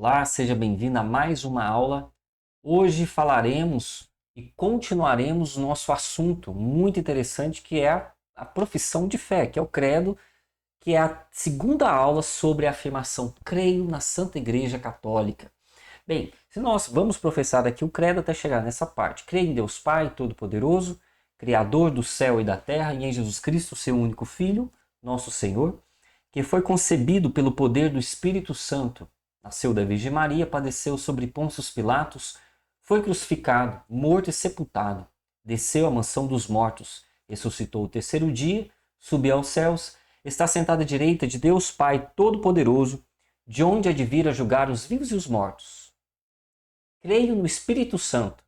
Olá, seja bem-vindo a mais uma aula. Hoje falaremos e continuaremos nosso assunto muito interessante que é a profissão de fé, que é o credo, que é a segunda aula sobre a afirmação creio na Santa Igreja Católica. Bem, se nós vamos professar aqui o credo até chegar nessa parte, creio em Deus Pai Todo-Poderoso, Criador do céu e da terra, e em Jesus Cristo, seu único Filho, nosso Senhor, que foi concebido pelo poder do Espírito Santo, nasceu da Virgem Maria, padeceu sobre Pôncio Pilatos, foi crucificado, morto e sepultado, desceu à mansão dos mortos, ressuscitou o terceiro dia, subiu aos céus, está sentado à direita de Deus Pai Todo-Poderoso, de onde há de vir a julgar os vivos e os mortos. Creio no Espírito Santo,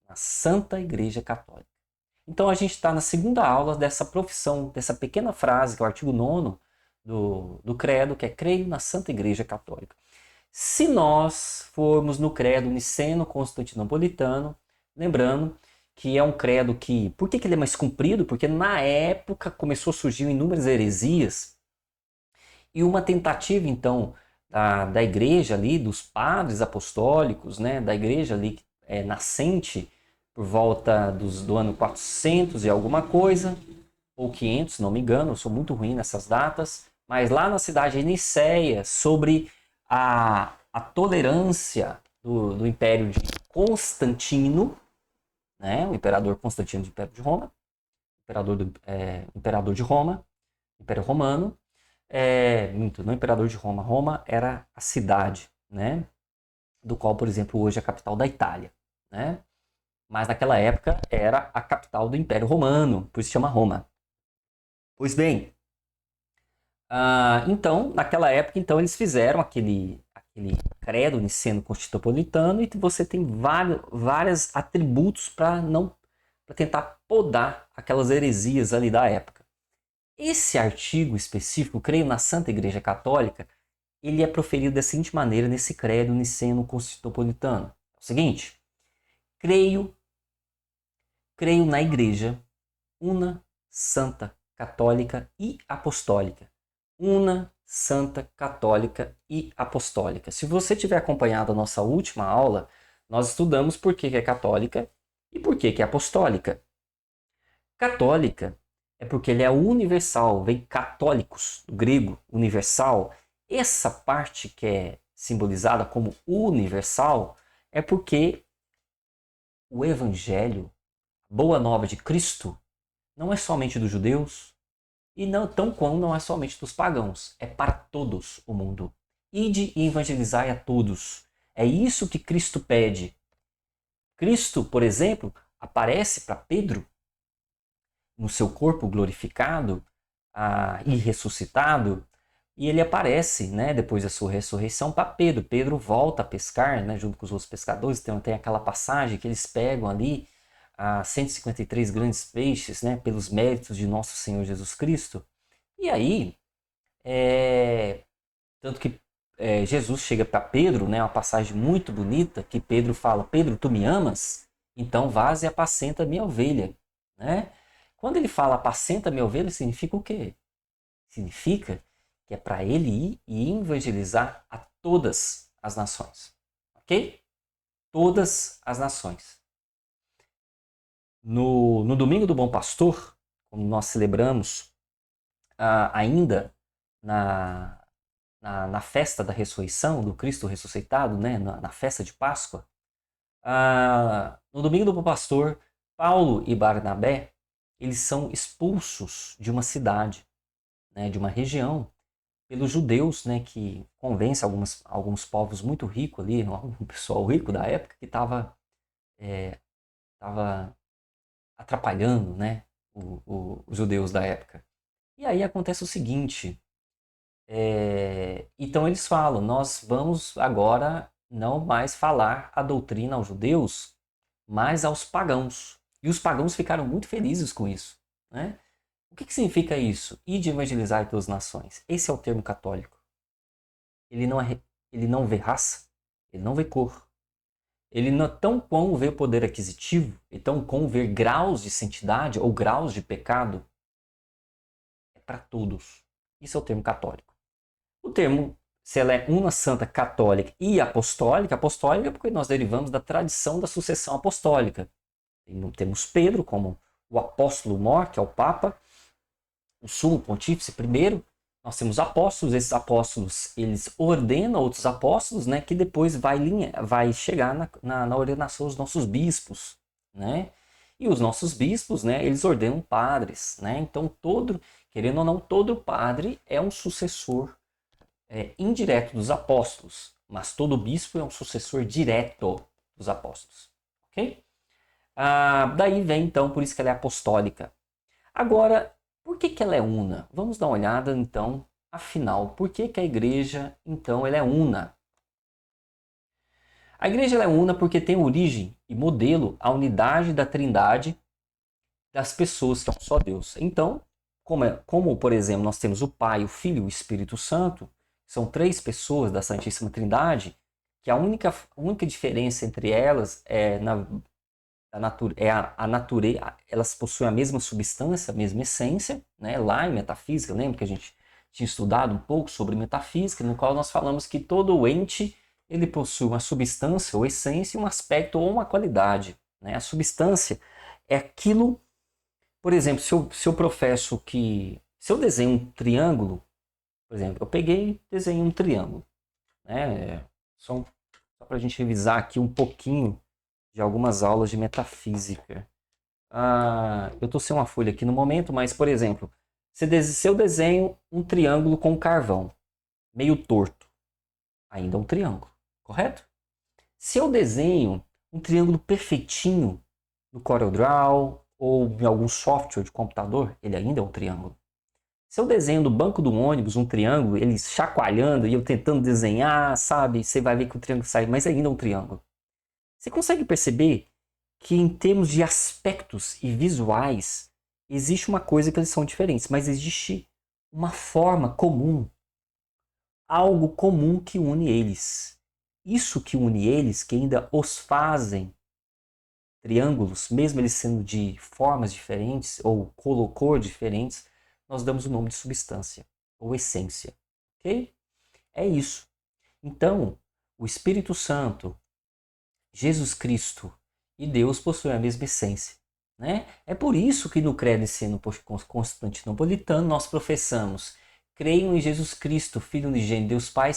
na Santa Igreja Católica. Então a gente está na segunda aula dessa profissão, dessa pequena frase, que é o artigo 9º do credo, que é creio na Santa Igreja Católica. Se nós formos no credo niceno-constantinopolitano, lembrando que é um credo que... Por que ele é mais comprido? Porque na época começou a surgir inúmeras heresias e uma tentativa, então, da igreja ali, dos padres apostólicos, né, da igreja ali nascente por volta do ano 400 e alguma coisa, ou 500, se não me engano, eu sou muito ruim nessas datas, mas lá na cidade de Nicéia, sobre a tolerância do Império de Constantino, né, o imperador Constantino do Império de Roma, imperador de Roma, Império Romano, não imperador de Roma, Roma era a cidade, né, do qual, por exemplo, hoje é a capital da Itália, né, mas naquela época era a capital do Império Romano, por isso se chama Roma. Pois bem, então, naquela época, então, eles fizeram aquele credo niceno-constantinopolitano e você tem vários atributos para tentar podar aquelas heresias ali da época. Esse artigo específico, creio na Santa Igreja Católica, ele é proferido da seguinte maneira nesse credo niceno-constantinopolitano. É o seguinte: creio na Igreja una, santa, católica e apostólica. Una, santa, católica e apostólica. Se você tiver acompanhado a nossa última aula, nós estudamos por que é católica e por que é apostólica. Católica é porque ele é universal, vem católicos, do grego universal. Essa parte que é simbolizada como universal é porque o evangelho, a boa nova de Cristo, não é somente dos judeus, e não, tão quão não é somente dos pagãos, é para todos o mundo. Ide e evangelizai a todos. É isso que Cristo pede. Cristo, por exemplo, aparece para Pedro no seu corpo glorificado e ressuscitado, e ele aparece, né, depois da sua ressurreição para Pedro. Pedro volta a pescar, né, junto com os outros pescadores. Então tem aquela passagem que eles pegam ali 153 grandes peixes, né, pelos méritos de nosso Senhor Jesus Cristo. E aí, tanto que Jesus chega para Pedro, né, uma passagem muito bonita, que Pedro fala: Pedro, tu me amas? Então vaze e apacenta minha ovelha. Né? Quando ele fala apacenta minha ovelha, significa o quê? Significa que é para ele ir e evangelizar a todas as nações. Ok? Todas as nações. No Domingo do Bom Pastor, como nós celebramos ainda na festa da ressurreição, do Cristo ressuscitado, né, na festa de Páscoa, no Domingo do Bom Pastor, Paulo e Barnabé, eles são expulsos de uma cidade, né, de uma região, pelos judeus, né, que convence alguns povos muito ricos ali, um pessoal rico da época, que estava atrapalhando, né, os judeus da época. E aí acontece o seguinte: então eles falam, nós vamos agora não mais falar a doutrina aos judeus, mas aos pagãos. E os pagãos ficaram muito felizes com isso. Né? O que significa isso? Ide evangelizar todas as nações. Esse é o termo católico. Ele não vê raça, ele não vê cor. Ele não tão quão vê poder aquisitivo, e tão quão vê graus de santidade ou graus de pecado. É para todos. Isso é o termo católico. O termo se ela é una, santa, católica e apostólica. Apostólica porque nós derivamos da tradição da sucessão apostólica. Temos Pedro como o apóstolo mor, que é o Papa, o sumo pontífice primeiro. Nós temos apóstolos, esses apóstolos eles ordenam outros apóstolos, né, que depois vai chegar na ordenação dos nossos bispos, né? E os nossos bispos, né, eles ordenam padres, né? Então querendo ou não, todo padre é um sucessor indireto dos apóstolos, mas todo bispo é um sucessor direto dos apóstolos, ok? Daí vem então, por isso que ela é apostólica. Agora, por que ela é una? Vamos dar uma olhada então, afinal, por que a igreja então ela é una? A igreja ela é una porque tem origem e modelo a unidade da trindade das pessoas que é um só Deus. Então, como por exemplo nós temos o Pai, o Filho e o Espírito Santo, são três pessoas da Santíssima Trindade, que a única diferença entre elas é a natureza, elas possuem a mesma substância, a mesma essência, né? Lá em metafísica, lembra que a gente tinha estudado um pouco sobre metafísica, no qual nós falamos que todo ente ele possui uma substância ou essência, um aspecto ou uma qualidade, né? A substância é aquilo, por exemplo, se eu professo que, se eu desenho um triângulo, por exemplo, eu peguei e desenhei um triângulo, né? Só para a gente revisar aqui um pouquinho de algumas aulas de metafísica. Eu estou sem uma folha aqui no momento, mas, por exemplo, se eu desenho um triângulo com carvão, meio torto, ainda é um triângulo, correto? Se eu desenho um triângulo perfeitinho no CorelDRAW ou em algum software de computador, ele ainda é um triângulo. Se eu desenho no banco do ônibus um triângulo, ele chacoalhando e eu tentando desenhar, sabe? Você vai ver que o triângulo sai, mas ainda é um triângulo. Você consegue perceber que em termos de aspectos e visuais, existe uma coisa que eles são diferentes, mas existe uma forma comum, algo comum que une eles. Isso que une eles, que ainda os fazem triângulos, mesmo eles sendo de formas diferentes ou cor diferentes, nós damos o nome de substância ou essência, ok? É isso. Então, o Espírito Santo, Jesus Cristo e Deus possuem a mesma essência, né? É por isso que no Credo Niceno-Constantinopolitano nós professamos: creio em Jesus Cristo, Filho unigênito de Deus Pai,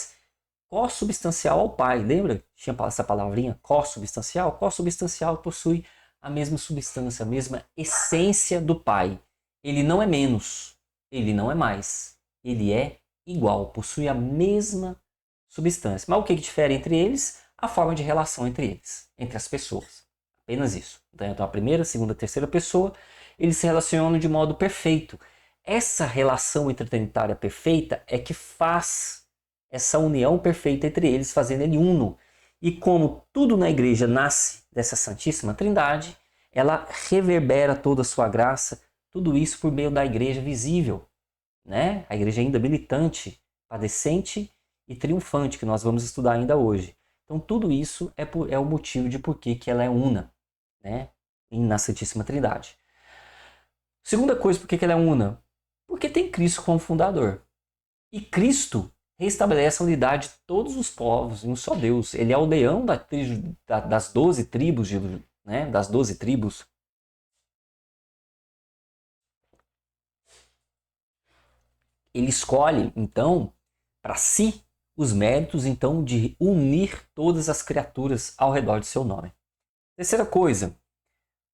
co-substancial ao Pai. Lembra? Tinha essa palavrinha, co-substancial? Co-substancial possui a mesma substância, a mesma essência do Pai. Ele não é menos, ele não é mais, ele é igual, possui a mesma substância. Mas o que difere entre eles? A forma de relação entre eles, entre as pessoas. Apenas isso. Então a primeira, segunda, terceira pessoa, eles se relacionam de modo perfeito. Essa relação intertrinitária perfeita é que faz essa união perfeita entre eles, fazendo ele uno. E como tudo na igreja nasce dessa Santíssima Trindade, ela reverbera toda a sua graça, tudo isso por meio da igreja visível, né? A igreja ainda militante, padecente e triunfante, que nós vamos estudar ainda hoje. Então tudo isso é o motivo de por que ela é una, né? Na Santíssima Trindade. Segunda coisa, por que ela é una? Porque tem Cristo como fundador. E Cristo restabelece a unidade de todos os povos em um só Deus. Ele é o leão das 12 tribos, né? Das 12 tribos. Ele escolhe, então, para si os méritos, então, de unir todas as criaturas ao redor de seu nome. Terceira coisa,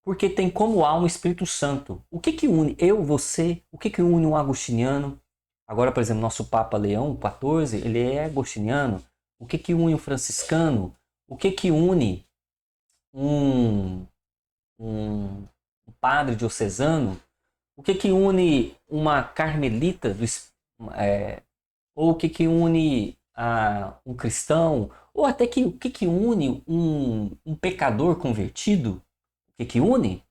porque tem como alma o Espírito Santo. O que une eu, você? O que une um agostiniano? Agora, por exemplo, nosso Papa Leão XIV, ele é agostiniano. O que une um franciscano? O que une um padre diocesano? O que une uma carmelita? Ou o que une um cristão? Ou até o que une um pecador convertido? O que une?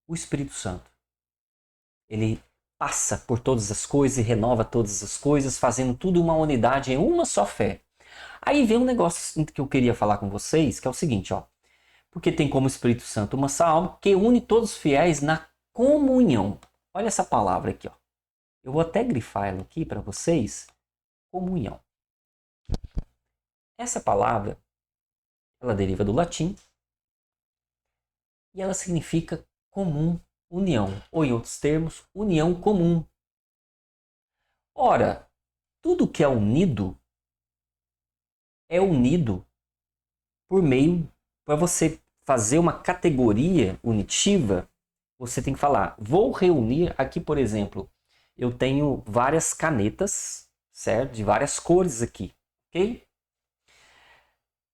O Espírito Santo. Ele passa por todas as coisas e renova todas as coisas, fazendo tudo uma unidade em uma só fé. Aí vem um negócio que eu queria falar com vocês, que é o seguinte, ó. Porque tem como Espírito Santo uma só alma que une todos os fiéis na comunhão. Olha essa palavra aqui, ó. Eu vou até grifar ela aqui para vocês. Comunhão. Essa palavra, ela deriva do latim e ela significa comum, união, ou em outros termos, união comum. Ora, tudo que é unido por meio, para você fazer uma categoria unitiva, você tem que falar, vou reunir aqui, por exemplo, eu tenho várias canetas, certo? De várias cores aqui, ok?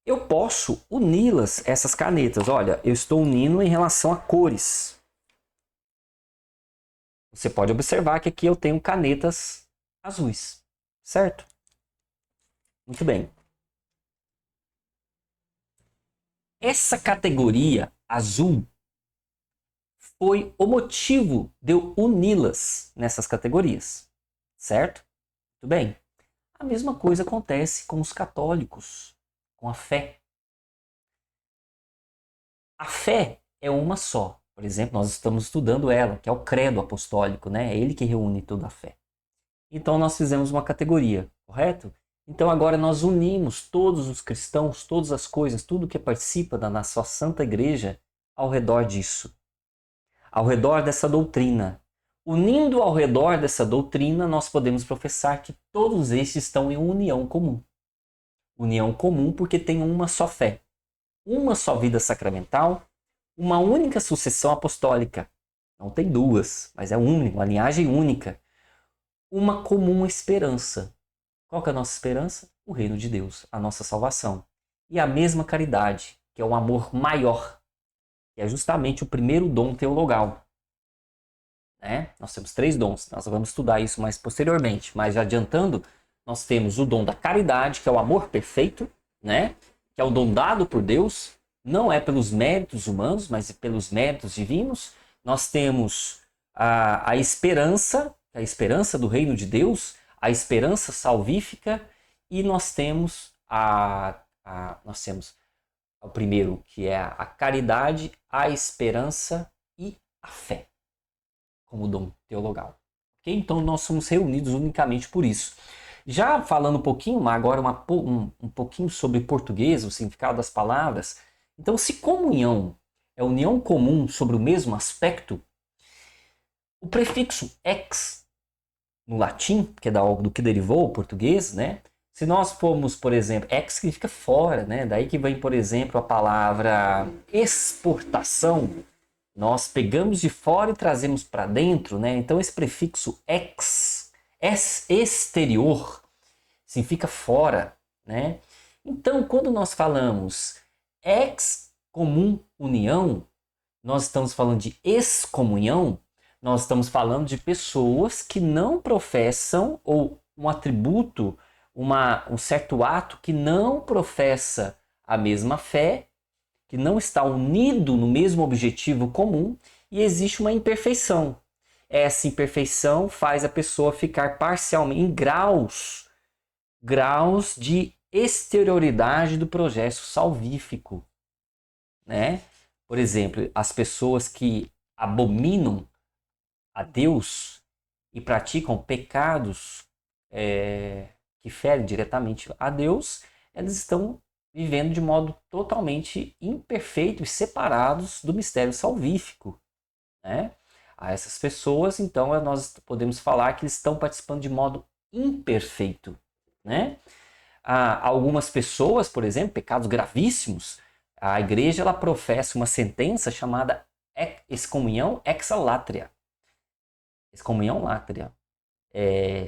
Eu posso uni-las, essas canetas. Olha, eu estou unindo em relação a cores. Você pode observar que aqui eu tenho canetas azuis, certo? Muito bem. Essa categoria azul foi o motivo de eu uni-las nessas categorias, certo? Muito bem. A mesma coisa acontece com os católicos, com a fé. A fé é uma só. Por exemplo, nós estamos estudando ela, que é o credo apostólico, né? É ele que reúne toda a fé. Então nós fizemos uma categoria, correto? Então agora nós unimos todos os cristãos, todas as coisas, tudo que participa da nossa santa igreja ao redor disso, ao redor dessa doutrina. Unindo ao redor dessa doutrina, nós podemos professar que todos estes estão em união comum. União comum porque tem uma só fé, uma só vida sacramental, uma única sucessão apostólica. Não tem duas, mas é única, uma linhagem única. Uma comum esperança. Qual que é a nossa esperança? O reino de Deus, a nossa salvação. E a mesma caridade, que é um amor maior, que é justamente o primeiro dom teologal. Né? Nós temos 3 dons, nós vamos estudar isso mais posteriormente, mas já adiantando, nós temos o dom da caridade, que é o amor perfeito, né? Que é o dom dado por Deus, não é pelos méritos humanos, mas pelos méritos divinos. Nós temos a esperança, a esperança do reino de Deus, a esperança salvífica, e nós temos nós temos o primeiro, que é a caridade, a esperança e a fé como dom teologal. Okay? Então nós somos reunidos unicamente por isso. Já falando um pouquinho, agora um pouquinho sobre português, o significado das palavras. Então, se comunhão é união comum sobre o mesmo aspecto, o prefixo ex, no latim, que é do que derivou o português, né? Se nós formos, por exemplo, ex significa fora, né? Daí que vem, por exemplo, a palavra exportação. Nós pegamos de fora e trazemos para dentro, né? Então esse prefixo ex, exterior, significa fora, né? Então quando nós falamos ex comum união, nós estamos falando de excomunhão, nós estamos falando de pessoas que não professam, ou um atributo, um certo ato que não professa a mesma fé, que não está unido no mesmo objetivo comum, e existe uma imperfeição. Essa imperfeição faz a pessoa ficar parcialmente em graus de exterioridade do processo salvífico, né? Por exemplo, as pessoas que abominam a Deus e praticam pecados que ferem diretamente a Deus, elas estão vivendo de modo totalmente imperfeito e separados do mistério salvífico, né? A essas pessoas, então, nós podemos falar que eles estão participando de modo imperfeito, né? Há algumas pessoas, por exemplo, pecados gravíssimos, a igreja ela professa uma sentença chamada excomunhão exalátria. Excomunhão látria.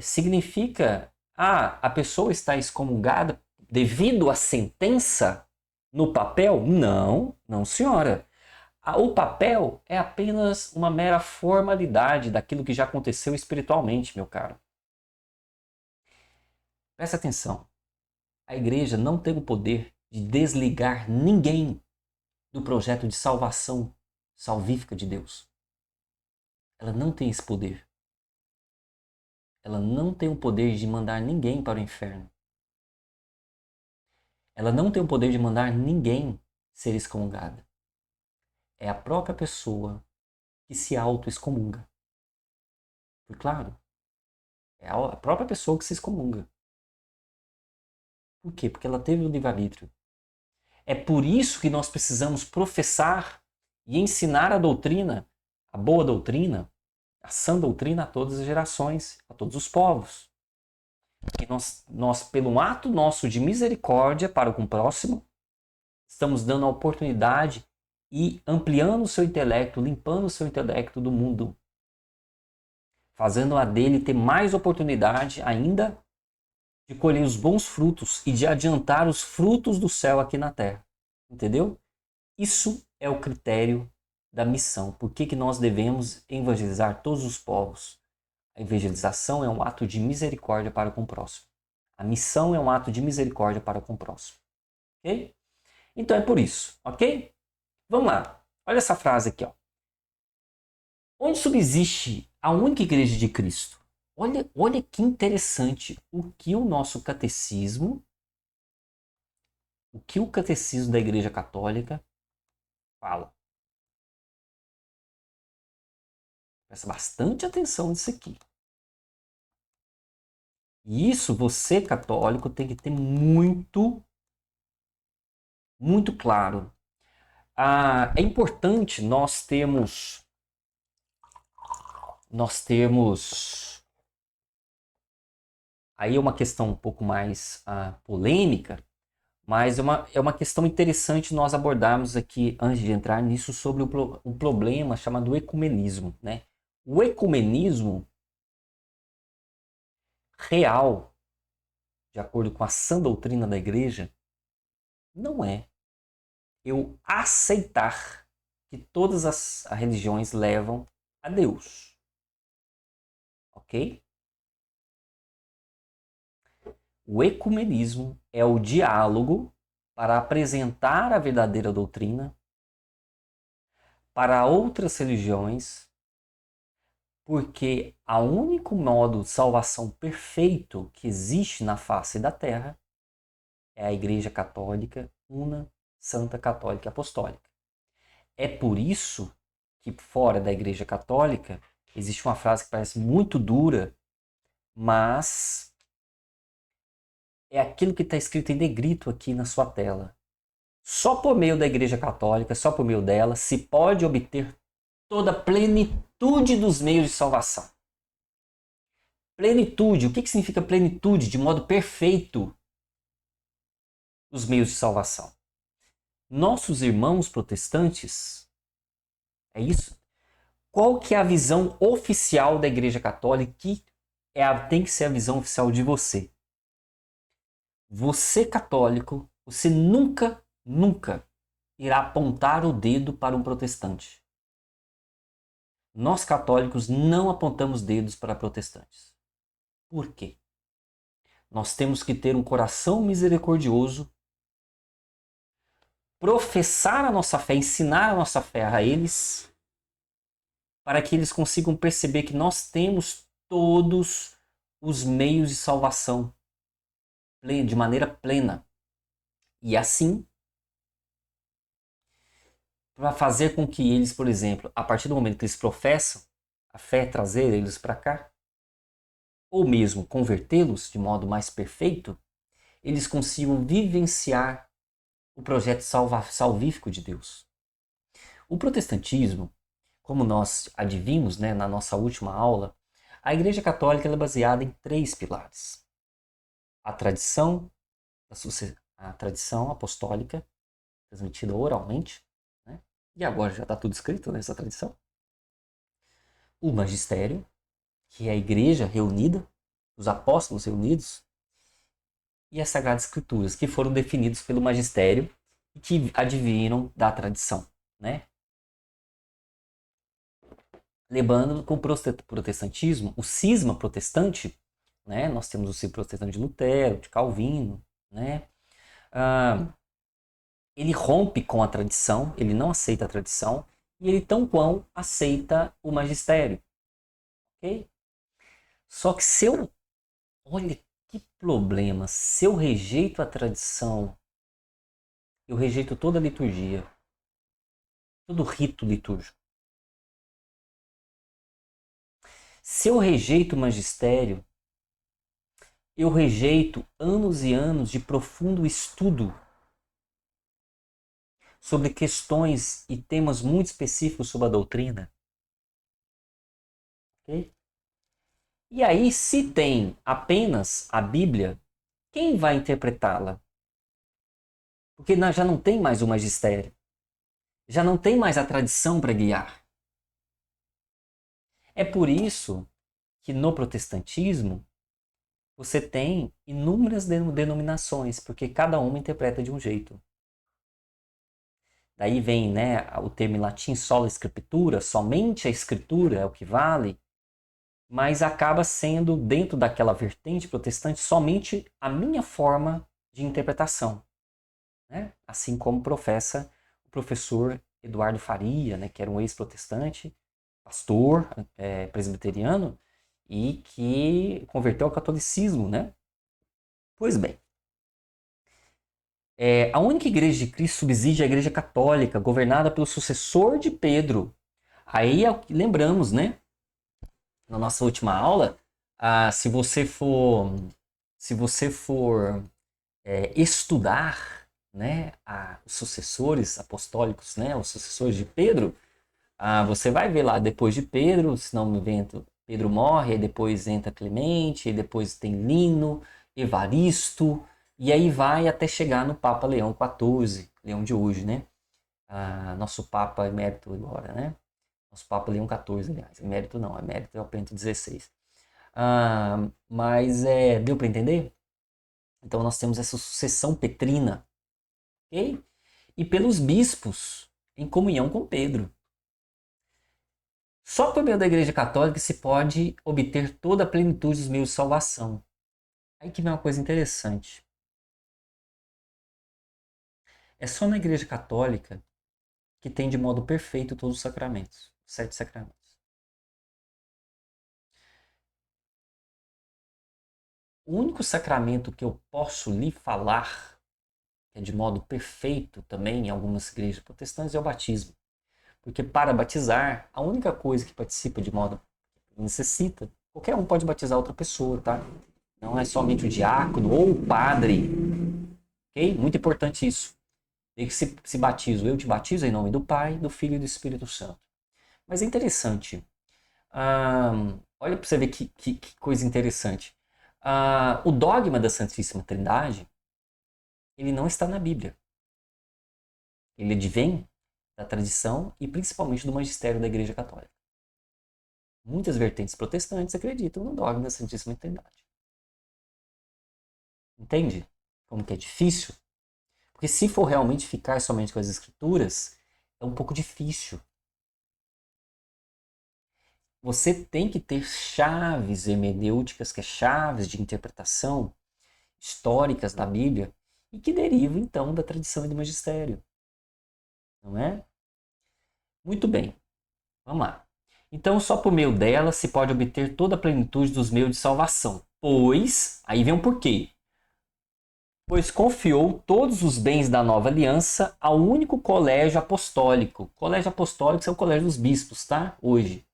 Significa, a pessoa está excomungada devido à sentença no papel? Não, não senhora. O papel é apenas uma mera formalidade daquilo que já aconteceu espiritualmente, meu caro. Presta atenção. A igreja não tem o poder de desligar ninguém do projeto de salvação salvífica de Deus. Ela não tem esse poder. Ela não tem o poder de mandar ninguém para o inferno. Ela não tem o poder de mandar ninguém ser excomungada. É a própria pessoa que se auto-excomunga. Foi claro? É a própria pessoa que se excomunga. Por quê? Porque ela teve o livre-arbítrio. É por isso que nós precisamos professar e ensinar a doutrina, a boa doutrina, a sã doutrina a todas as gerações, a todos os povos. E nós, pelo ato nosso de misericórdia para com o próximo, estamos dando a oportunidade e ampliando o seu intelecto, limpando o seu intelecto do mundo, fazendo a dele ter mais oportunidade ainda de colher os bons frutos e de adiantar os frutos do céu aqui na terra. Entendeu? Isso é o critério da missão. Por que nós devemos evangelizar todos os povos? A evangelização é um ato de misericórdia para com o próximo. A missão é um ato de misericórdia para com o próximo. Ok? Então é por isso, ok? Vamos lá. Olha essa frase aqui, ó. Onde subsiste a única igreja de Cristo? Olha que interessante o que o nosso catecismo, o que o catecismo da Igreja Católica fala. Presta bastante atenção nisso aqui. E isso você, católico, tem que ter muito, muito claro. É importante nós termos aí é uma questão um pouco mais polêmica, mas é uma questão interessante nós abordarmos aqui, antes de entrar nisso, sobre um problema chamado ecumenismo. Né? O ecumenismo real, de acordo com a sã doutrina da igreja, não é eu aceitar que todas as religiões levam a Deus. Ok? O ecumenismo é o diálogo para apresentar a verdadeira doutrina para outras religiões, porque o único modo de salvação perfeito que existe na face da terra é a Igreja Católica, una, santa, católica e apostólica. É por isso que fora da Igreja Católica existe uma frase que parece muito dura, mas é aquilo que está escrito em negrito aqui na sua tela. Só por meio da Igreja Católica, só por meio dela, se pode obter toda a plenitude dos meios de salvação. Plenitude, o que significa plenitude? De modo perfeito, os meios de salvação. Nossos irmãos protestantes, é isso? Qual que é a visão oficial da Igreja Católica que tem que ser a visão oficial de você? Você católico, você nunca irá apontar o dedo para um protestante. Nós católicos não apontamos dedos para protestantes. Por quê? Nós temos que ter um coração misericordioso, professar a nossa fé, ensinar a nossa fé a eles, para que eles consigam perceber que nós temos todos os meios de salvação de maneira plena. E assim, para fazer com que eles, por exemplo, a partir do momento que eles professam a fé, trazer eles para cá, ou mesmo convertê-los de modo mais perfeito, eles consigam vivenciar o projeto salvífico de Deus. O protestantismo, como nós advimos, né, na nossa última aula, a Igreja Católica é baseada em 3 pilares. A tradição apostólica, transmitida oralmente, né, e agora já está tudo escrito nessa tradição. O magistério, que é a igreja reunida, os apóstolos reunidos, e as Sagradas Escrituras, que foram definidos pelo magistério e que adviram da tradição. Né? Lembrando que o protestantismo, o cisma protestante, né? Nós temos o cisma protestante de Lutero, de Calvino, né? Ele rompe com a tradição, ele não aceita a tradição, e ele tão quão aceita o magistério. Ok? Só que olha que problema, se eu rejeito a tradição, eu rejeito toda a liturgia, todo o rito litúrgico. Se eu rejeito o magistério, eu rejeito anos e anos de profundo estudo sobre questões e temas muito específicos sobre a doutrina. Okay? E aí, se tem apenas a Bíblia, quem vai interpretá-la? Porque já não tem mais o magistério. Já não tem mais a tradição para guiar. É por isso que no protestantismo você tem inúmeras denominações, porque cada uma interpreta de um jeito. Daí vem, né, o termo em latim sola scriptura, somente a escritura é o que vale, mas acaba sendo, dentro daquela vertente protestante, somente a minha forma de interpretação. Né? Assim como professa o professor Eduardo Faria, né, que era um ex-protestante, pastor presbiteriano, e que converteu ao catolicismo. Né? Pois bem, a única igreja de Cristo subsiste é a igreja católica, governada pelo sucessor de Pedro. Aí lembramos, né, na nossa última aula, se você for estudar, né, os sucessores apostólicos, né, os sucessores de Pedro, você vai ver lá depois de Pedro, se não me engano, Pedro morre, aí depois entra Clemente, aí depois tem Lino, Evaristo, e aí vai até chegar no Papa Leão XIV, Leão de hoje, né? Nosso Papa emérito agora, né? Nosso Papa Leão XIV, aliás. Emérito não, emérito é o Bento XVI. Mas deu para entender? Então nós temos essa sucessão petrina, ok? E pelos bispos em comunhão com Pedro. Só por meio da Igreja Católica se pode obter toda a plenitude dos meios de salvação. Aí que vem uma coisa interessante. É só na Igreja Católica que tem de modo perfeito todos os sacramentos, os 7 sacramentos. O único sacramento que eu posso lhe falar, que é de modo perfeito também em algumas igrejas protestantes, é o batismo. Porque para batizar, a única coisa que participa de modo que necessita, qualquer um pode batizar outra pessoa, tá? Não é somente o diácono ou o padre. Ok? Muito importante isso. E que se batizo, eu te batizo em nome do Pai, do Filho e do Espírito Santo. Mas é interessante. Olha para você ver que coisa interessante. O dogma da Santíssima Trindade, ele não está na Bíblia. Ele advém da tradição e principalmente do magistério da Igreja Católica. Muitas vertentes protestantes acreditam no dogma da Santíssima Trindade. Entende como que é difícil? Porque se for realmente ficar somente com as Escrituras, é um pouco difícil. Você tem que ter chaves hermenêuticas, que é chaves de interpretação históricas da Bíblia, e que derivam então da tradição e do magistério. Não é? Muito bem, vamos lá. Então, só por meio dela se pode obter toda a plenitude dos meios de salvação. Pois, aí vem um porquê. Pois confiou todos os bens da nova aliança ao único colégio apostólico. Colégio apostólico é o colégio dos bispos, tá? Hoje.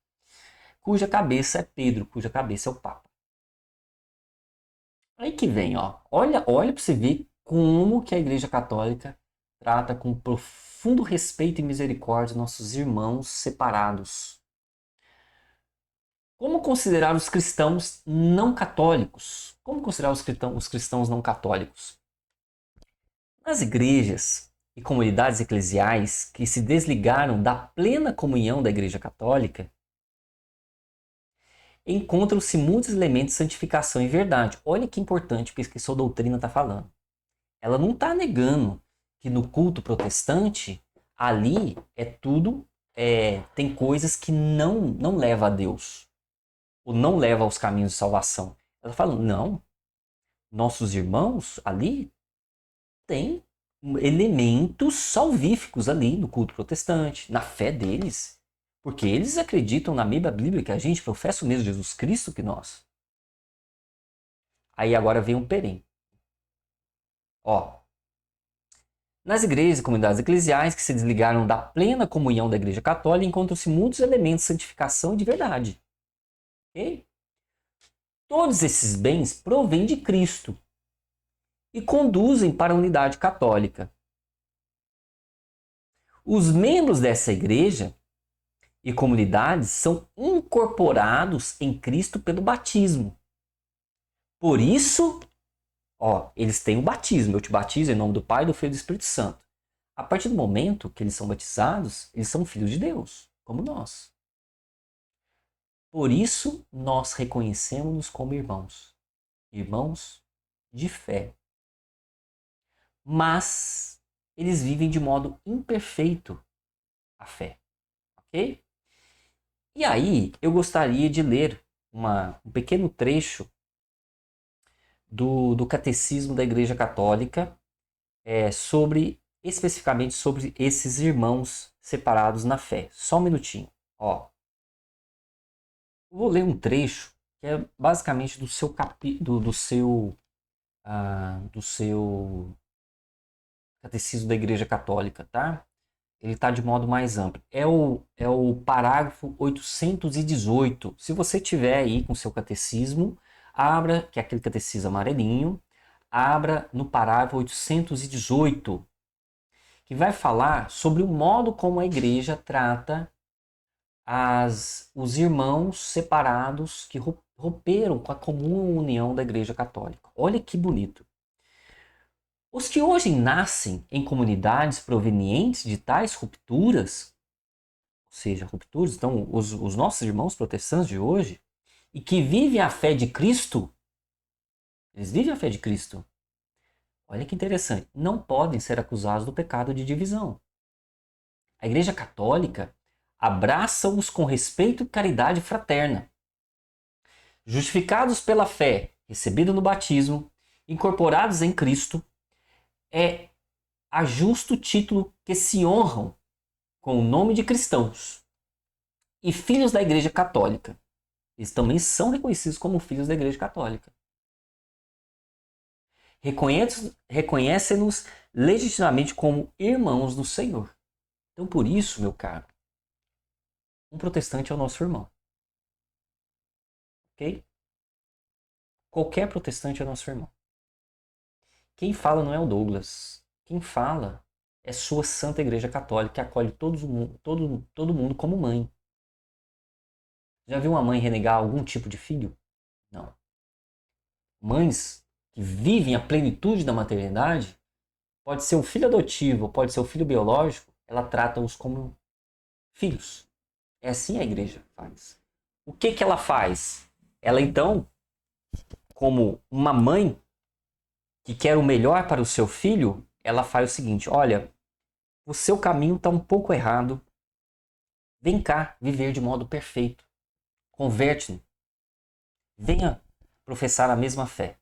Cuja cabeça é Pedro, cuja cabeça é o Papa. Aí que vem, ó. Olha para você ver como que a Igreja Católica trata com profundo respeito e misericórdia nossos irmãos separados. Como considerar os cristãos não católicos? Como considerar os cristãos não católicos? Nas igrejas e comunidades eclesiais que se desligaram da plena comunhão da Igreja Católica, encontram-se muitos elementos de santificação e verdade. Olha que importante o que sua doutrina está falando. Ela não está negando que no culto protestante, ali é tudo, tem coisas que não leva a Deus, ou não leva aos caminhos de salvação. Ela fala, não, nossos irmãos ali têm elementos salvíficos ali no culto protestante, na fé deles, porque eles acreditam na mesma Bíblia que a gente, professa o mesmo Jesus Cristo que nós. Aí agora vem um porém. Ó, nas igrejas e comunidades eclesiais que se desligaram da plena comunhão da Igreja Católica, encontram-se muitos elementos de santificação e de verdade. Ok? Todos esses bens provêm de Cristo e conduzem para a unidade católica. Os membros dessa igreja e comunidades são incorporados em Cristo pelo batismo. Por isso, eles têm o batismo. Eu te batizo em nome do Pai, do Filho e do Espírito Santo. A partir do momento que eles são batizados, eles são filhos de Deus, como nós. Por isso, nós reconhecemos-nos como irmãos. Irmãos de fé. Mas eles vivem de modo imperfeito a fé. Ok? E aí, eu gostaria de ler um pequeno trecho do Catecismo da Igreja Católica especificamente sobre esses irmãos separados na fé. Só um minutinho. Eu vou ler um trecho que é basicamente do seu Catecismo da Igreja Católica, tá? Ele está de modo mais amplo. É o parágrafo 818. Se você tiver aí com o seu catecismo, abra, que é aquele catecismo amarelinho, abra no parágrafo 818, que vai falar sobre o modo como a igreja trata os irmãos separados que romperam com a comum união da Igreja Católica. Olha que bonito. Os que hoje nascem em comunidades provenientes de tais rupturas, ou seja, rupturas, então os nossos irmãos protestantes de hoje, e que vivem a fé de Cristo, eles vivem a fé de Cristo. Olha que interessante, não podem ser acusados do pecado de divisão. A Igreja Católica abraça-os com respeito e caridade fraterna. Justificados pela fé, recebida no batismo, incorporados em Cristo, é a justo título que se honram com o nome de cristãos e filhos da Igreja Católica. Eles também são reconhecidos como filhos da Igreja Católica. Reconhecem-nos legitimamente como irmãos do Senhor. Então, por isso, meu caro, um protestante é o nosso irmão. Ok? Qualquer protestante é nosso irmão. Quem fala não é o Douglas. Quem fala é sua Santa Igreja Católica, que acolhe todo mundo como mãe. Já viu uma mãe renegar algum tipo de filho? Não. Mães que vivem a plenitude da maternidade, pode ser o filho adotivo, pode ser o filho biológico, ela trata-os como filhos. É assim a igreja faz. O que ela faz? Ela então, como uma mãe que quer o melhor para o seu filho, ela faz o seguinte: olha, o seu caminho está um pouco errado. Vem cá viver de modo perfeito. Converte-me. Venha professar a mesma fé.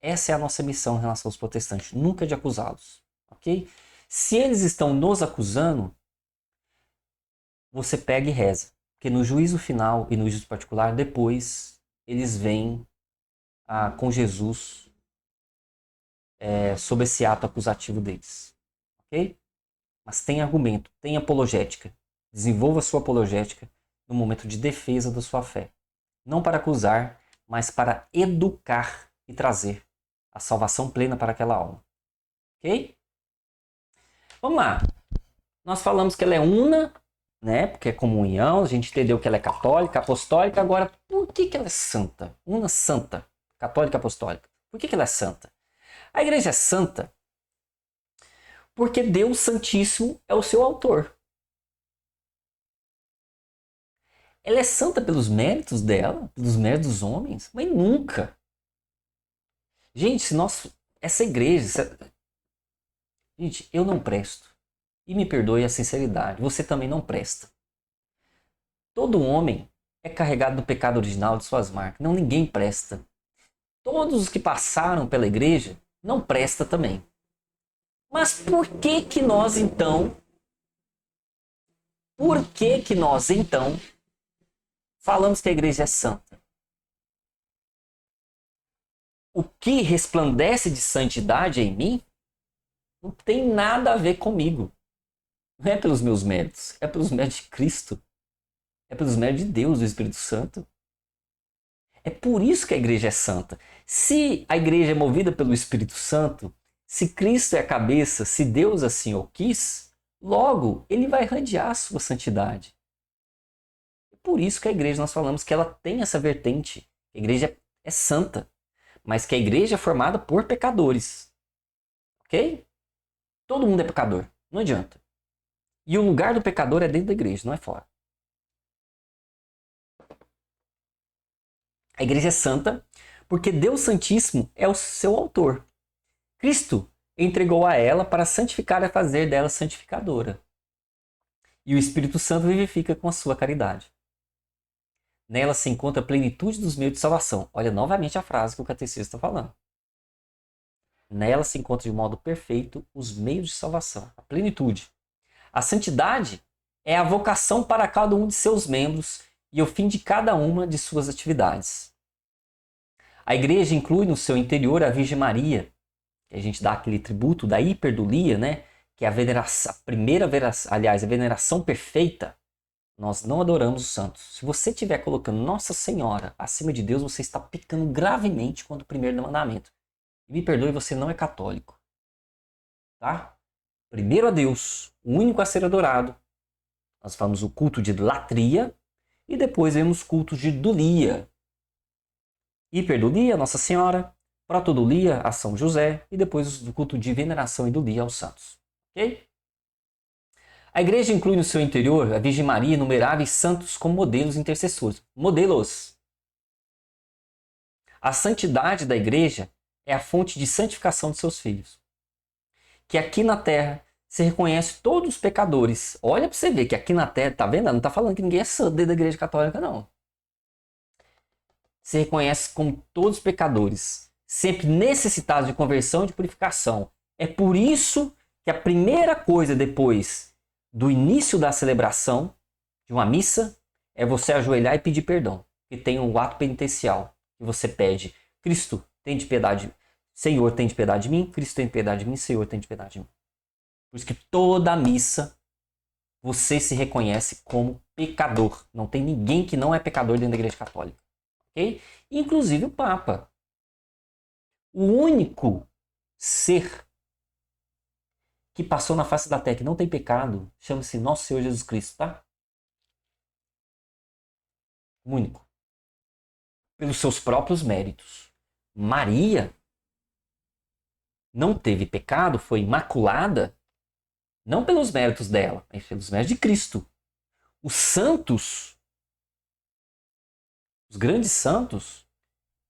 Essa é a nossa missão em relação aos protestantes, nunca de acusá-los. Ok? Se eles estão nos acusando, você pega e reza. Porque no juízo final e no juízo particular, depois, eles vêm com Jesus sob esse ato acusativo deles. Ok? Mas tem argumento, tem apologética. Desenvolva sua apologética no momento de defesa da sua fé. Não para acusar, mas para educar e trazer a salvação plena para aquela alma. Ok? Vamos lá. Nós falamos que ela é una, né? Porque é comunhão, a gente entendeu que ela é católica, apostólica. Agora, por que ela é santa? Una santa, católica apostólica. Por que ela é santa? A igreja é santa porque Deus Santíssimo é o seu autor. Ela é santa pelos méritos dela, pelos méritos dos homens, mas nunca. Gente, se nós. Essa igreja. Gente, eu não presto. E me perdoe a sinceridade, você também não presta. Todo homem é carregado do pecado original de suas marcas. Não, ninguém presta. Todos os que passaram pela igreja não presta também. Mas por que nós então falamos que a igreja é santa? O que resplandece de santidade em mim não tem nada a ver comigo. Não é pelos meus méritos, é pelos méritos de Cristo. É pelos méritos de Deus, do Espírito Santo. É É por isso que a igreja é santa. Se a igreja é movida pelo Espírito Santo, se Cristo é a cabeça, se Deus assim o quis, logo ele vai irradiar a sua santidade. É por isso que a igreja, nós falamos que ela tem essa vertente. A igreja é santa, mas que a igreja é formada por pecadores. Ok? Todo mundo é pecador, não adianta. E o lugar do pecador é dentro da igreja, não é fora. A igreja é santa porque Deus Santíssimo é o seu autor. Cristo entregou a ela para santificar e fazer dela santificadora. E o Espírito Santo vivifica com a sua caridade. Nela se encontra a plenitude dos meios de salvação. Olha novamente a frase que o catecismo está falando. Nela se encontra de modo perfeito os meios de salvação, a plenitude. A santidade é a vocação para cada um de seus membros e o fim de cada uma de suas atividades. A igreja inclui no seu interior a Virgem Maria, que a gente dá aquele tributo da hiperdulia, né? Que é a veneração, a veneração perfeita. Nós não adoramos os santos. Se você estiver colocando Nossa Senhora acima de Deus, você está pecando gravemente contra o primeiro mandamento. E me perdoe, você não é católico. Tá? Primeiro a Deus, o único a ser adorado. Nós falamos o culto de latria e depois vemos cultos de dulia. Hiperdulia, Nossa Senhora. Protodulia a São José e depois o culto de veneração e dulia aos santos. Ok? A igreja inclui no seu interior a Virgem Maria e inumeráveis santos como modelos intercessores. Modelos. A santidade da igreja é a fonte de santificação de seus filhos. Que aqui na terra se reconhece todos os pecadores. Olha para você ver que aqui na terra, tá vendo? Não está falando que ninguém é santo dentro da igreja católica, não. Se reconhece como todos os pecadores, sempre necessitados de conversão e de purificação. É por isso que a primeira coisa depois do início da celebração de uma missa é você ajoelhar e pedir perdão. Que tem um ato penitencial que você pede: Cristo, tem de piedade, Senhor, tem de piedade de mim, Cristo tem de piedade de mim, Senhor, tem de piedade de mim. Por isso que toda a missa você se reconhece como pecador. Não tem ninguém que não é pecador dentro da igreja católica. Okay? Inclusive o Papa. O único ser que passou na face da terra que não tem pecado chama-se Nosso Senhor Jesus Cristo, tá? O único. Pelos seus próprios méritos. Maria não teve pecado, foi imaculada, não pelos méritos dela, mas pelos méritos de Cristo. Os santos, os grandes santos,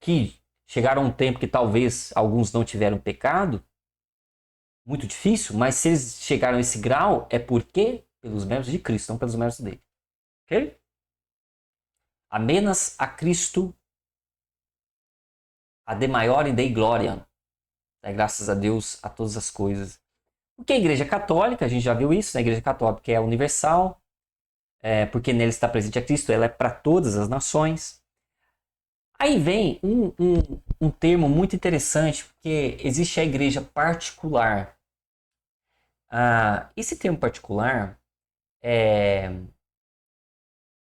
que chegaram a um tempo que talvez alguns não tiveram pecado, muito difícil, mas se eles chegaram a esse grau, é porque pelos méritos de Cristo, não pelos méritos dele. Ok? Amenas a Cristo, ad maiorem Dei gloriam. Graças a Deus a todas as coisas. Porque a igreja católica, a gente já viu isso, né? A igreja católica é universal, porque nele está presente a Cristo, ela é para todas as nações. Aí vem um termo muito interessante, porque existe a igreja particular. Esse termo particular é...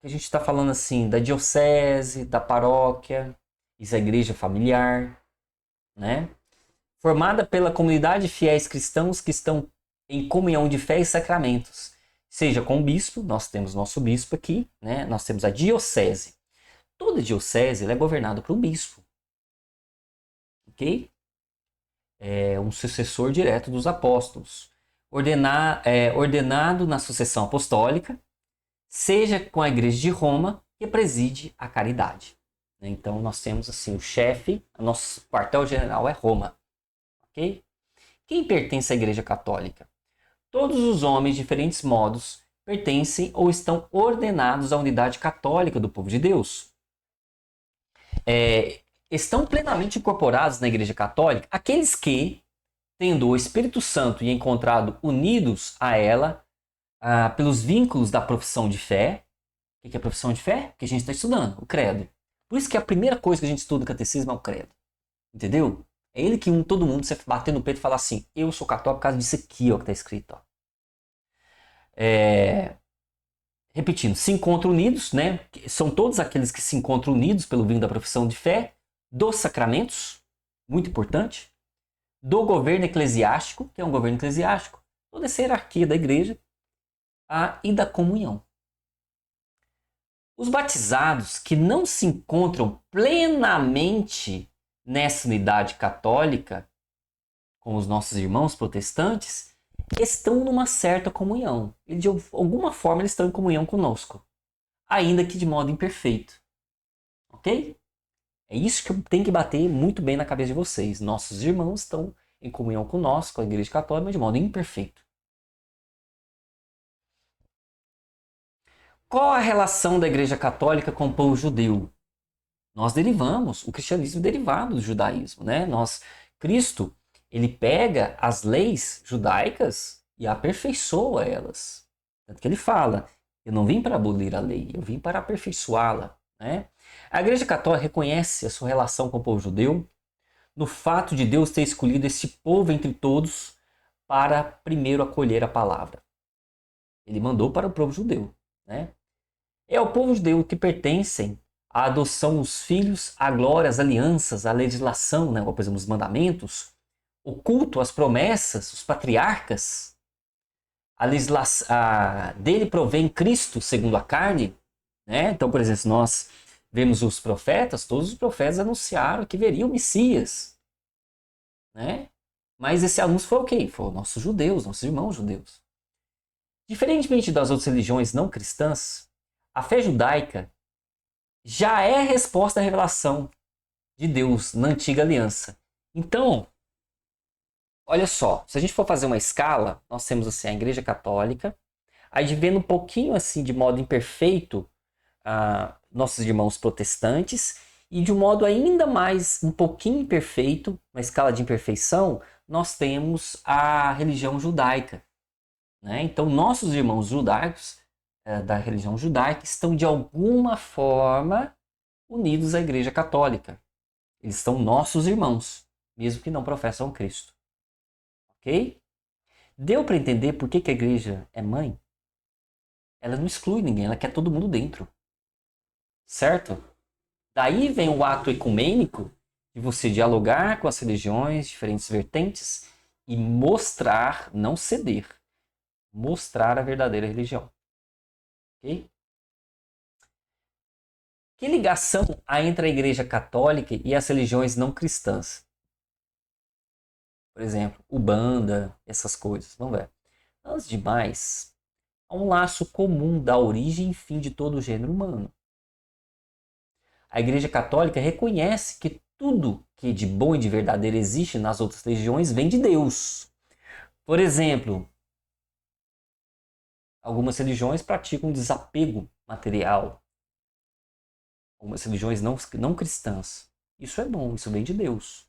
A gente está falando assim da diocese, da paróquia, isso é a igreja familiar, né? Formada pela comunidade de fiéis cristãos que estão em comunhão de fé e sacramentos. Seja com o bispo, nós temos nosso bispo aqui, né? Nós temos a diocese. Toda diocese ela é governada por um bispo. Ok? É um sucessor direto dos apóstolos. Ordenado na sucessão apostólica, seja com a igreja de Roma, que preside a caridade. Então nós temos assim o chefe, nosso quartel-general é Roma. Okay? Quem pertence à Igreja Católica? Todos os homens, de diferentes modos, pertencem ou estão ordenados à unidade católica do povo de Deus. Estão plenamente incorporados na Igreja Católica aqueles que, tendo o Espírito Santo e encontrado unidos a ela pelos vínculos da profissão de fé. O que é a profissão de fé? Que a gente está estudando, o credo. Por isso que a primeira coisa que a gente estuda no catecismo é o credo. Entendeu? É ele que une todo mundo, você bater no peito e falar assim: eu sou católico por causa disso aqui, ó, que está escrito. Ó. repetindo, se encontram unidos, né? São todos aqueles que se encontram unidos pelo vínculo da profissão de fé, dos sacramentos, muito importante, do governo eclesiástico, que é um governo eclesiástico, toda essa hierarquia da igreja, e da comunhão. Os batizados que não se encontram plenamente nessa unidade católica, com os nossos irmãos protestantes, estão numa certa comunhão. E de alguma forma eles estão em comunhão conosco, ainda que de modo imperfeito. Ok? É isso que eu tenho que bater muito bem na cabeça de vocês. Nossos irmãos estão em comunhão conosco, com a Igreja Católica, mas de modo imperfeito. Qual a relação da Igreja Católica com o povo judeu? Nós derivamos, o cristianismo é derivado do judaísmo, né? Cristo, ele pega as leis judaicas e aperfeiçoa elas. Tanto que ele fala, eu não vim para abolir a lei, eu vim para aperfeiçoá-la, né? A Igreja Católica reconhece a sua relação com o povo judeu no fato de Deus ter escolhido esse povo entre todos para primeiro acolher a palavra. Ele mandou para o povo judeu, né? É o povo judeu que pertencem à adoção dos filhos, à glória, às alianças, à legislação, né? Por exemplo, os mandamentos, o culto, as promessas, os patriarcas. Dele provém Cristo segundo a carne, né? Então, por exemplo, nós vemos os profetas, todos os profetas anunciaram que veria o Messias, né? Mas esse anúncio foi o quê? Foi nossos judeus, nossos irmãos judeus. Diferentemente das outras religiões não cristãs, a fé judaica já é a resposta à revelação de Deus na antiga aliança. Então, olha só, se a gente for fazer uma escala, nós temos assim a Igreja Católica, aí vendo um pouquinho assim de modo imperfeito nossos irmãos protestantes, e de um modo ainda mais um pouquinho imperfeito, uma escala de imperfeição, nós temos a religião judaica, né? Então, nossos irmãos judaicos da religião judaica estão de alguma forma unidos à Igreja Católica. Eles são nossos irmãos, mesmo que não professam Cristo. Ok? Deu para entender por que a Igreja é mãe? Ela não exclui ninguém, ela quer todo mundo dentro. Certo? Daí vem o ato ecumênico de você dialogar com as religiões, diferentes vertentes e mostrar, não ceder, mostrar a verdadeira religião. Ok? Que ligação há entre a Igreja Católica e as religiões não cristãs? Por exemplo, Umbanda, essas coisas. Vamos ver. Antes de mais, há um laço comum da origem e fim de todo o gênero humano. A Igreja Católica reconhece que tudo que de bom e de verdadeiro existe nas outras religiões vem de Deus. Por exemplo, algumas religiões praticam desapego material. Algumas religiões não cristãs. Isso é bom, isso vem de Deus.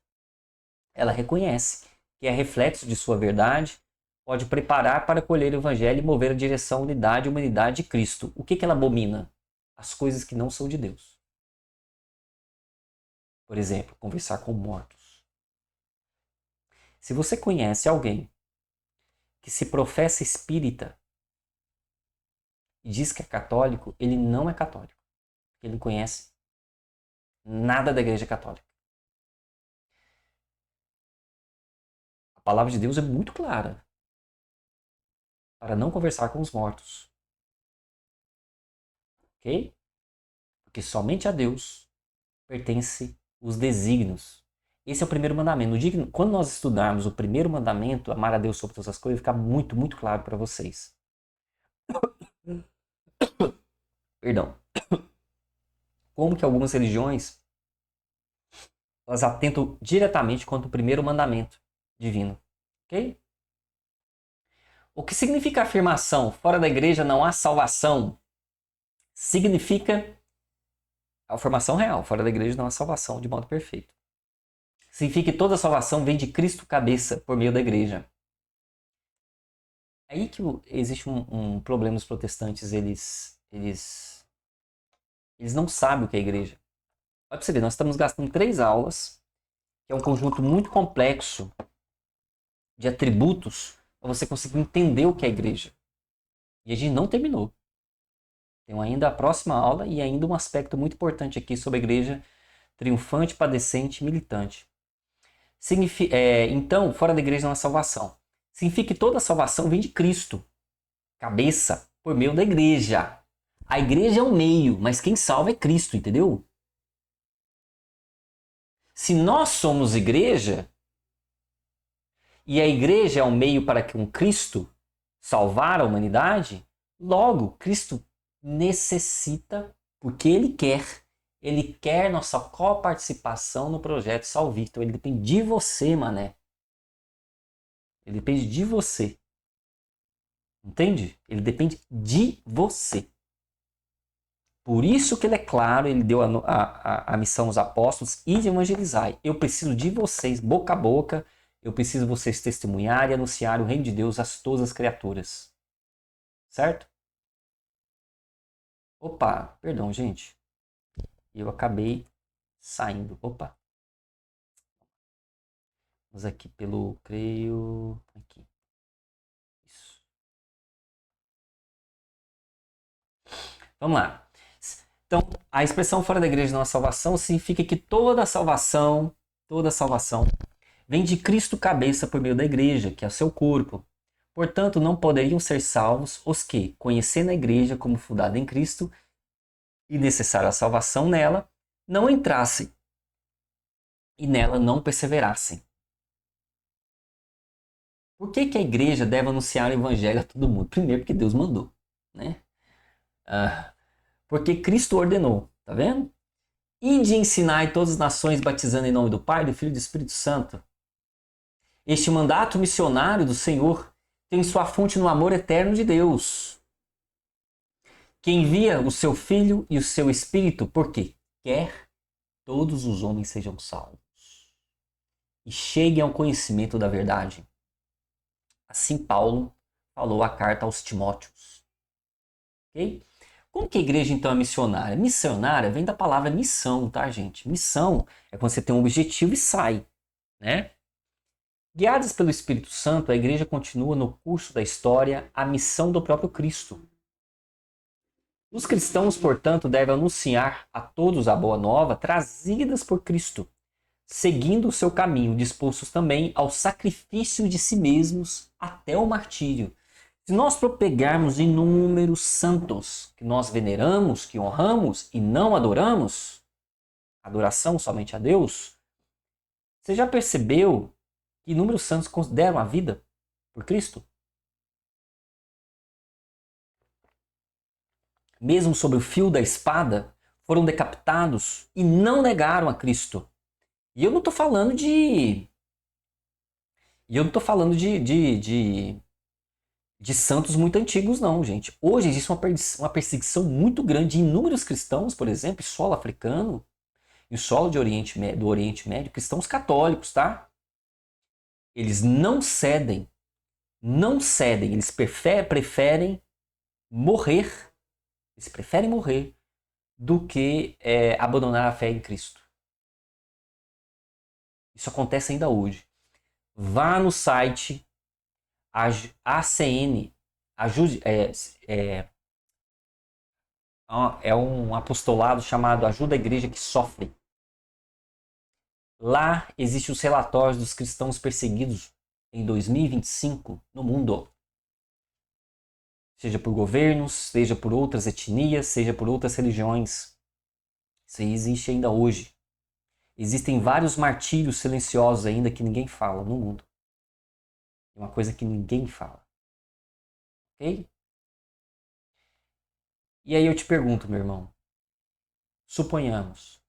Ela reconhece que é reflexo de sua verdade, pode preparar para colher o evangelho e mover a direção à unidade e humanidade de Cristo. O que ela abomina? As coisas que não são de Deus. Por exemplo, conversar com mortos. Se você conhece alguém que se professa espírita e diz que é católico, ele não é católico. Ele não conhece nada da Igreja Católica. A palavra de Deus é muito clara para não conversar com os mortos. Ok? Porque somente a Deus pertence os desígnios. Esse é o primeiro mandamento. Quando nós estudarmos o primeiro mandamento, amar a Deus sobre todas as coisas, vai ficar muito, muito claro para vocês. Perdão. Como que algumas religiões elas atentam diretamente contra o primeiro mandamento divino. Ok? O que significa a afirmação fora da igreja não há salvação? Significa a afirmação real, fora da igreja não há salvação de modo perfeito. Significa que toda a salvação vem de Cristo cabeça por meio da igreja. É aí que existe um problema nos protestantes, eles não sabem o que é a igreja. Olha para você ver, nós estamos gastando 3 aulas, que é um conjunto muito complexo de atributos para você conseguir entender o que é a igreja. E a gente não terminou. Tem ainda a próxima aula e ainda um aspecto muito importante aqui sobre a igreja triunfante, padecente, militante. Então, fora da igreja não há salvação. Significa que toda a salvação vem de Cristo, cabeça, por meio da igreja. A igreja é o meio, mas quem salva é Cristo, entendeu? Se nós somos igreja, e a igreja é o meio para que um Cristo salvar a humanidade, logo, Cristo necessita, porque Ele quer nossa coparticipação no projeto salvífico. Então, ele depende de você, mané. Ele depende de você. Entende? Ele depende de você. Por isso que ele é claro, ele deu a missão aos apóstolos e de evangelizar. Eu preciso de vocês, boca a boca, eu preciso de vocês testemunhar e anunciar o reino de Deus a todas as criaturas. Certo? Opa, perdão, gente. Eu acabei saindo. Opa. Vamos aqui pelo, creio, aqui. Isso. Vamos lá. Então, a expressão fora da igreja não há salvação significa que toda salvação, vem de Cristo cabeça por meio da igreja, que é o seu corpo. Portanto, não poderiam ser salvos os que, conhecendo a igreja como fundada em Cristo e necessária a salvação nela, não entrassem e nela não perseverassem. Por que a igreja deve anunciar o evangelho a todo mundo? Primeiro, porque Deus mandou, né? Porque Cristo ordenou, tá vendo? E de ensinar em todas as nações, batizando em nome do Pai, do Filho e do Espírito Santo. Este mandato missionário do Senhor tem sua fonte no amor eterno de Deus, que envia o seu Filho e o seu Espírito, porque quer todos os homens sejam salvos e cheguem ao conhecimento da verdade. Assim Paulo falou a carta aos Timóteos. Ok? Como que a igreja então é missionária? Missionária vem da palavra missão, tá, gente? Missão é quando você tem um objetivo e sai, né? Guiadas pelo Espírito Santo, a igreja continua no curso da história a missão do próprio Cristo. Os cristãos, portanto, devem anunciar a todos a boa nova trazidas por Cristo, seguindo o seu caminho, dispostos também ao sacrifício de si mesmos até o martírio. Se nós pegarmos inúmeros santos que nós veneramos, que honramos e não adoramos, adoração somente a Deus, você já percebeu que inúmeros santos consideram a vida por Cristo? Mesmo sob o fio da espada, foram decapitados e não negaram a Cristo. E eu não estou falando de... E eu não estou falando de santos muito antigos, não, gente. Hoje existe uma perseguição muito grande de inúmeros cristãos, por exemplo, em solo africano, em solo do Oriente Médio, cristãos católicos, tá? Eles não cedem, eles preferem morrer, do que abandonar a fé em Cristo. Isso acontece ainda hoje. Vá no site ACN, ajude, é um apostolado chamado Ajuda a Igreja que Sofre. Lá existem os relatórios dos cristãos perseguidos em 2025 no mundo. Seja por governos, seja por outras etnias, seja por outras religiões. Isso aí existe ainda hoje. Existem vários martírios silenciosos ainda que ninguém fala no mundo. É uma coisa que ninguém fala. Ok? E aí eu te pergunto, meu irmão. Suponhamos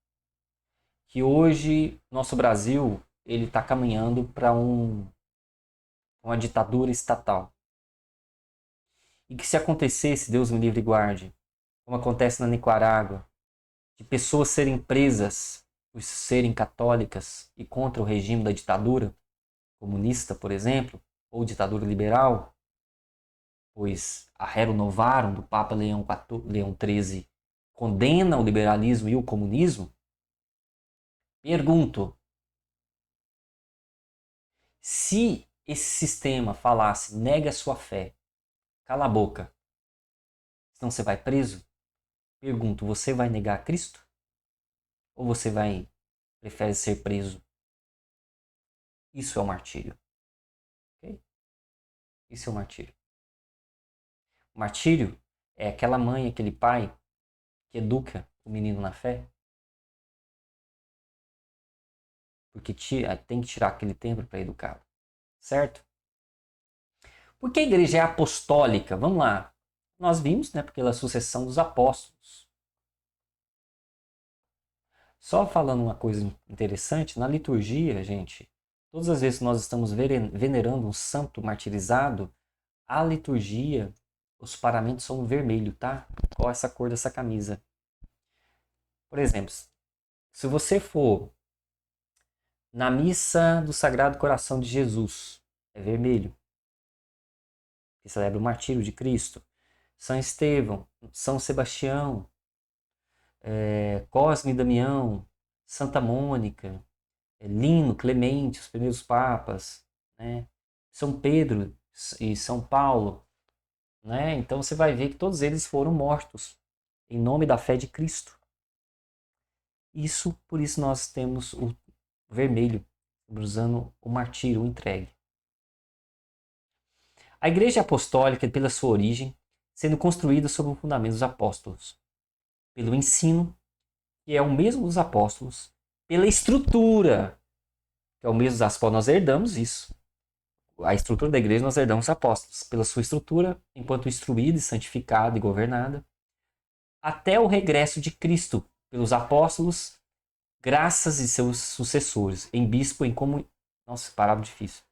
que hoje nosso Brasil ele está caminhando para uma ditadura estatal. E que se acontecesse, Deus me livre e guarde, como acontece na Nicarágua, de pessoas serem presas por serem católicas e contra o regime da ditadura comunista, por exemplo, ou ditadura liberal, pois a Rerum Novarum do Papa Leão XIII condena o liberalismo e o comunismo. Pergunto, se esse sistema falasse, nega a sua fé, cala a boca, senão você vai preso? Pergunto, você vai negar Cristo? Ou você prefere ser preso? Isso é o martírio. Okay? Isso é o martírio. O martírio é aquela mãe, aquele pai que educa o menino na fé. Porque tem que tirar aquele tempo para educá-lo. Certo? Porque a igreja é apostólica? Vamos lá. Nós vimos, né, pela sucessão dos apóstolos. Só falando uma coisa interessante, na liturgia, gente, todas as vezes que nós estamos venerando um santo martirizado, a liturgia, os paramentos são vermelho, tá? Qual é essa cor dessa camisa? Por exemplo, se você for na missa do Sagrado Coração de Jesus, é vermelho, que celebra o martírio de Cristo. São Estevão, São Sebastião, Cosme e Damião, Santa Mônica, Lino, Clemente, os primeiros papas, né? São Pedro e São Paulo, né? Então você vai ver que todos eles foram mortos em nome da fé de Cristo. Por isso nós temos o vermelho, usando o martírio, o entregue. A Igreja Apostólica, pela sua origem, sendo construída sobre o fundamento dos apóstolos, pelo ensino, que é o mesmo dos apóstolos, pela estrutura, que é o mesmo dos apóstolos, nós herdamos isso. A estrutura da igreja nós herdamos dos apóstolos, pela sua estrutura, enquanto instruída, santificada e governada, até o regresso de Cristo, pelos apóstolos, graças e seus sucessores, em bispo, em como... Nossa, palavra difícil.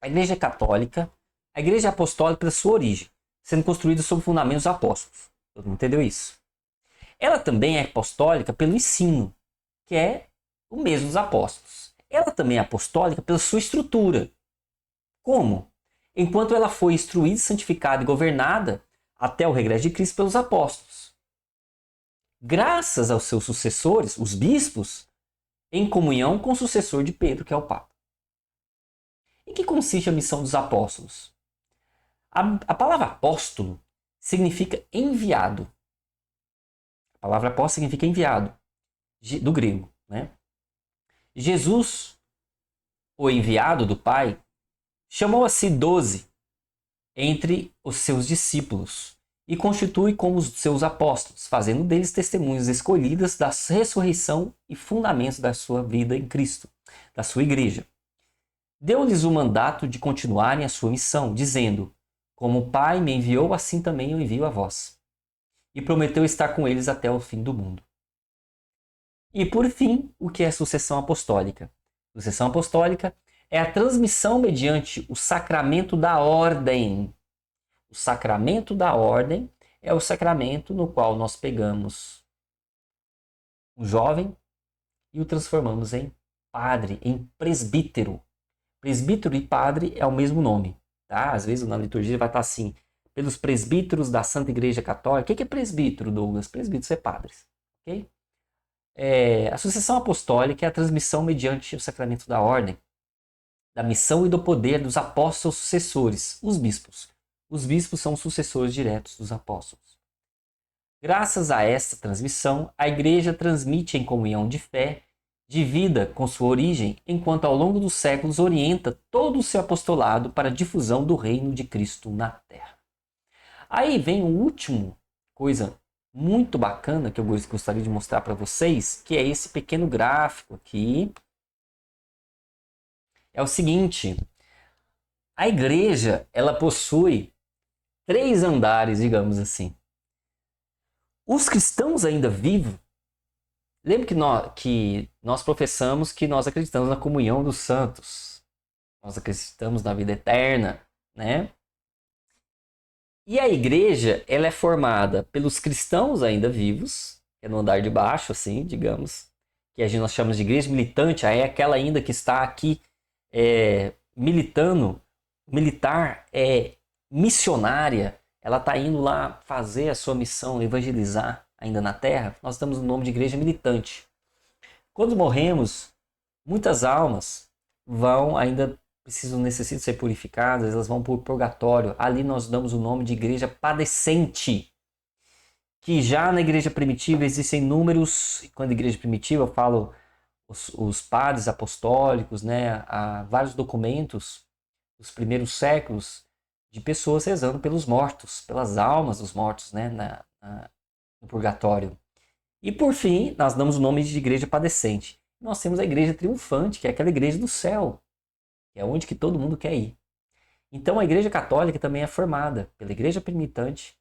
A igreja é católica, a igreja é apostólica pela sua origem, sendo construída sob o fundamento dos apóstolos. Todo mundo entendeu isso? Ela também é apostólica pelo ensino, que é o mesmo dos apóstolos. Ela também é apostólica pela sua estrutura. Como? Enquanto ela foi instruída, santificada e governada até o regresso de Cristo pelos apóstolos. Graças aos seus sucessores, os bispos, em comunhão com o sucessor de Pedro, que é o Papa. Em que consiste a missão dos apóstolos? A palavra apóstolo significa enviado. A palavra apóstolo significa enviado, do grego, né? Jesus, o enviado do Pai, chamou a si 12 entre os seus discípulos e constitui como os seus apóstolos, fazendo deles testemunhas escolhidas da ressurreição e fundamentos da sua vida em Cristo, da sua igreja. Deu-lhes o mandato de continuarem a sua missão, dizendo: como o Pai me enviou, assim também eu envio a vós. E prometeu estar com eles até o fim do mundo. E por fim, o que é sucessão apostólica? Sucessão apostólica é a transmissão mediante o sacramento da ordem. O sacramento da ordem é o sacramento no qual nós pegamos um jovem e o transformamos em padre, em presbítero. Presbítero e padre é o mesmo nome. Tá? Às vezes na liturgia vai estar assim, pelos presbíteros da Santa Igreja Católica. O que é presbítero, Douglas? Presbíteros é padres. Okay? A sucessão apostólica é a transmissão mediante o sacramento da ordem, da missão e do poder dos apóstolos sucessores, os bispos. Os bispos são os sucessores diretos dos apóstolos. Graças a esta transmissão, a Igreja transmite em comunhão de fé, de vida com sua origem, enquanto ao longo dos séculos orienta todo o seu apostolado para a difusão do reino de Cristo na Terra. Aí vem o último coisa muito bacana que eu gostaria de mostrar para vocês, que é esse pequeno gráfico aqui. É o seguinte, a igreja, ela possui 3 andares, digamos assim. Os cristãos ainda vivos, lembre que nós professamos que nós acreditamos na comunhão dos santos. Nós acreditamos na vida eterna, né? E a igreja, ela é formada pelos cristãos ainda vivos, que é no andar de baixo, assim, digamos, que nós chamamos de igreja militante, aí é aquela ainda que está aqui militando, militar, missionária, ela está indo lá fazer a sua missão, evangelizar ainda na terra. Nós damos o nome de igreja militante. Quando morremos, muitas almas necessitam ser purificadas, elas vão para o purgatório. Ali nós damos o nome de igreja padecente, que já na igreja primitiva existem números, e quando igreja primitiva eu falo os padres apostólicos, né, há vários documentos dos primeiros séculos de pessoas rezando pelos mortos, pelas almas dos mortos, né, no purgatório. E por fim, nós damos o nome de igreja padecente. Nós temos a igreja triunfante, que é aquela igreja do céu, que é onde que todo mundo quer ir. Então a igreja católica também é formada pela igreja primitante,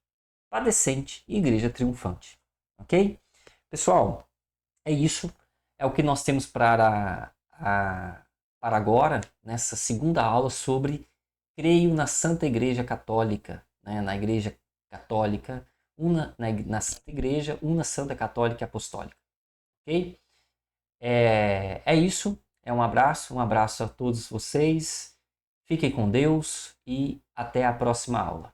padecente e igreja triunfante. Ok? Pessoal, é isso. É o que nós temos para agora, nessa segunda aula sobre creio na Santa Igreja Católica, né? Na Igreja Católica, na Santa Igreja, una Santa Católica e Apostólica. Ok? É isso. Um abraço a todos vocês. Fiquem com Deus e até a próxima aula.